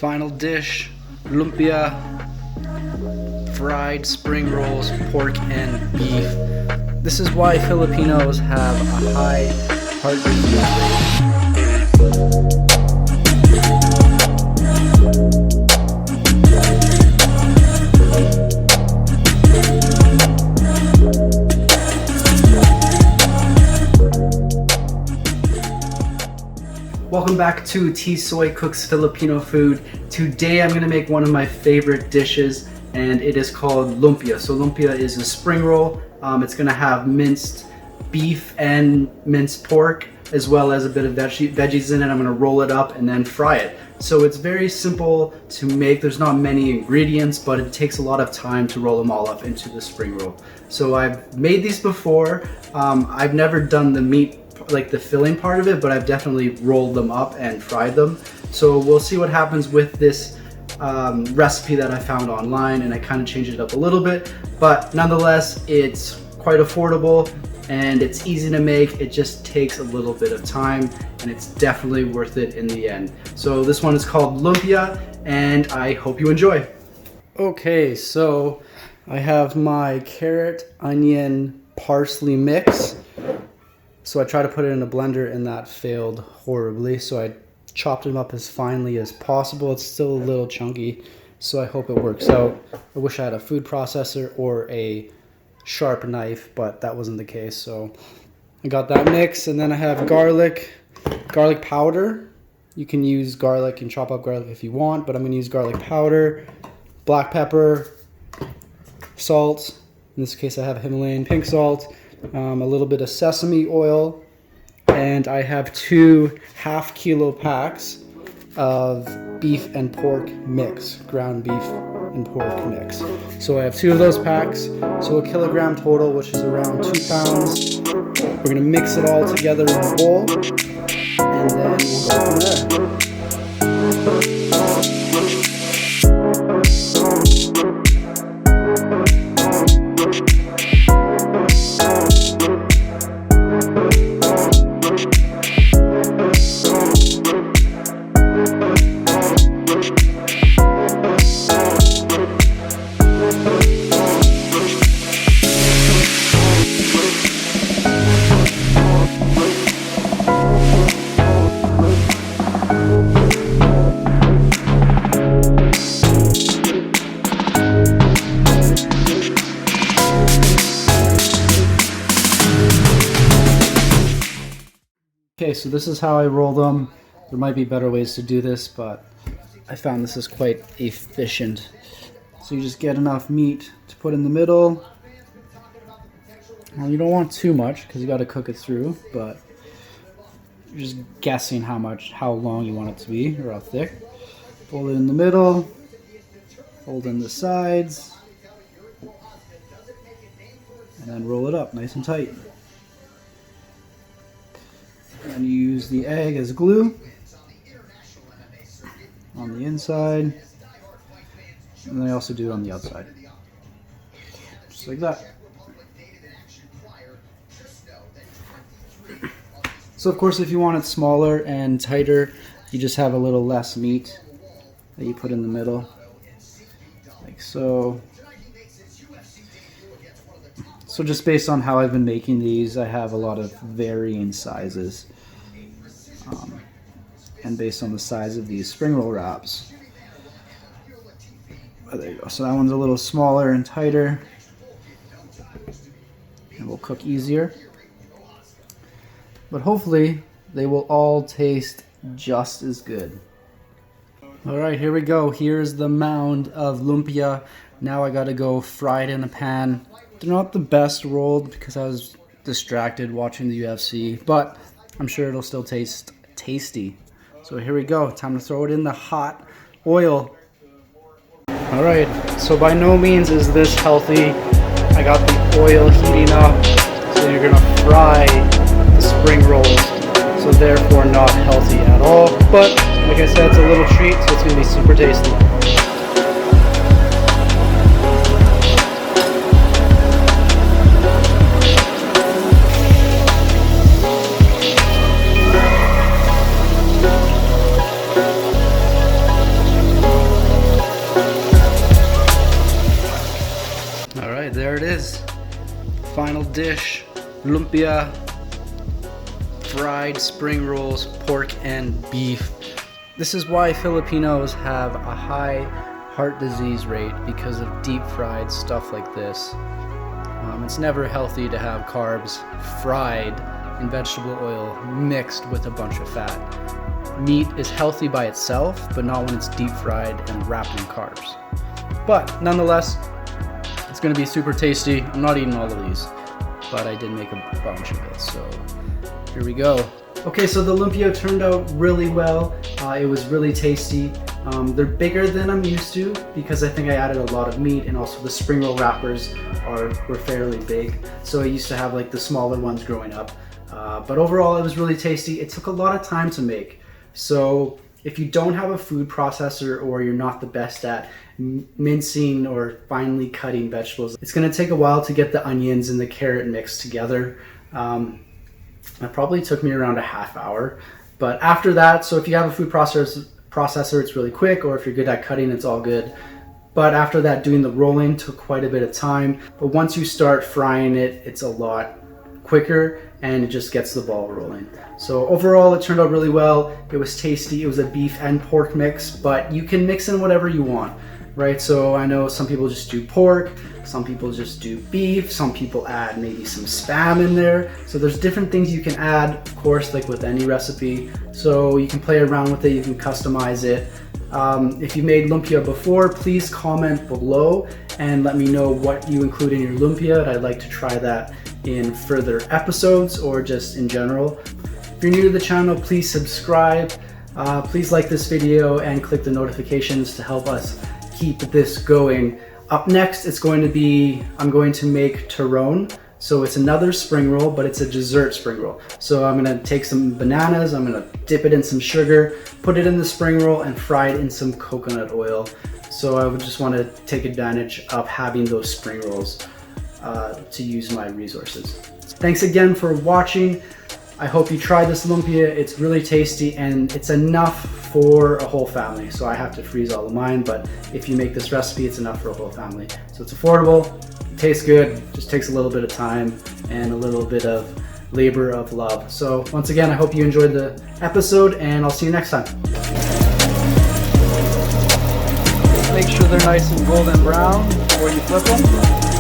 Final dish, lumpia, fried spring rolls, pork and beef. This is why Filipinos have a high heart rate. Welcome back to T Soy Cooks Filipino Food. Today I'm going to make one of my favorite dishes, and it is called lumpia. So lumpia is a spring roll. It's going to have minced beef and minced pork, as well as a bit of veggies in it. I'm going to roll it up and then fry it. So it's very simple to make. There's not many ingredients, but it takes a lot of time to roll them all up into the spring roll. So I've made these before. I've never done the meat, like the filling part of it, but I've definitely rolled them up and fried them. So we'll see what happens with this recipe that I found online, and I kind of changed it up a little bit, but nonetheless it's quite affordable and it's easy to make. It just takes a little bit of time, and it's definitely worth it in the end. So this one is called lumpia, and I hope you enjoy. Okay, so I have my carrot, onion, parsley mix. So I tried to put it in a blender and that failed horribly. So I chopped them up as finely as possible. It's still a little chunky, so I hope it works out. I wish I had a food processor or a sharp knife, but that wasn't the case. So I got that mix, and then I have garlic powder. You can use garlic and chop up garlic if you want, but I'm gonna use garlic powder, black pepper, salt. In this case I have Himalayan pink salt. A little bit of sesame oil, and I have 2 half-kilo packs of beef and pork mix, ground beef and pork mix. So I have 2 of those packs, so 1 kilogram total, which is around 2 pounds. We're going to mix it all together in a bowl, and then we'll go from there. Okay, so this is how I roll them. There might be better ways to do this, but I found this is quite efficient. So you just get enough meat to put in the middle. Well, you don't want too much because you got to cook it through, but you're just guessing how long you want it to be, or how thick. Fold it in the middle, fold in the sides, and then roll it up nice and tight. And you use the egg as glue on the inside, and then I also do it on the outside, just like that. So of course, if you want it smaller and tighter, you just have a little less meat that you put in the middle, like so. So just based on how I've been making these, I have a lot of varying sizes. And based on the size of these spring roll wraps. Oh, there you go. So that one's a little smaller and tighter, and will cook easier. But hopefully they will all taste just as good. Alright, here we go. Here's the mound of lumpia. Now I gotta go fry it in a pan. They're not the best rolled because I was distracted watching the UFC, but I'm sure it'll still taste tasty. So here we go. Time to throw it in the hot oil. Alright, so by no means is this healthy. I got the oil heating up, so you're gonna fry the spring rolls. So therefore not healthy at all. But like I said, it's a little treat, so it's gonna be super tasty. Final dish, lumpia, fried spring rolls, pork and beef. This is why Filipinos have a high heart disease rate, because of deep fried stuff like this. It's never healthy to have carbs fried in vegetable oil mixed with a bunch of fat. Meat is healthy by itself, but not when it's deep fried and wrapped in carbs. But nonetheless, it's gonna be super tasty. I'm not eating all of these, but I did make a bunch of it, so here we go. Okay, so the lumpia turned out really well. It was really tasty. They're bigger than I'm used to because I think I added a lot of meat, and also the spring roll wrappers were fairly big. So I used to have like the smaller ones growing up. But overall, it was really tasty. It took a lot of time to make. So if you don't have a food processor, or you're not the best at mincing or finely cutting vegetables, it's gonna take a while to get the onions and the carrot mixed together. It probably took me around a half hour. But after that, so if you have a food processor, it's really quick, or if you're good at cutting, it's all good. But after that, doing the rolling took quite a bit of time. But once you start frying it, it's a lot quicker, and it just gets the ball rolling. So overall, it turned out really well. It was tasty. It was a beef and pork mix, but you can mix in whatever you want, right? So I know some people just do pork, some people just do beef, some people add maybe some Spam in there. So there's different things you can add, of course, like with any recipe. So you can play around with it, you can customize it. If you made lumpia before, please comment below and let me know what you include in your lumpia. I'd like to try that in further episodes, or just in general. If you're new to the channel, please subscribe. Please like this video and click the notifications to help us keep this going. Up next, I'm going to make turon. So it's another spring roll, but it's a dessert spring roll. So I'm gonna take some bananas, I'm gonna dip it in some sugar, put it in the spring roll, and fry it in some coconut oil. So I would just want to take advantage of having those spring rolls to use my resources. Thanks again for watching. I hope you try this lumpia. It's really tasty, and it's enough for a whole family. So I have to freeze all of mine, but if you make this recipe, it's enough for a whole family. So it's affordable, it tastes good, just takes a little bit of time and a little bit of labor of love. So once again, I hope you enjoyed the episode, and I'll see you next time. Make sure they're nice and golden brown before you flip them.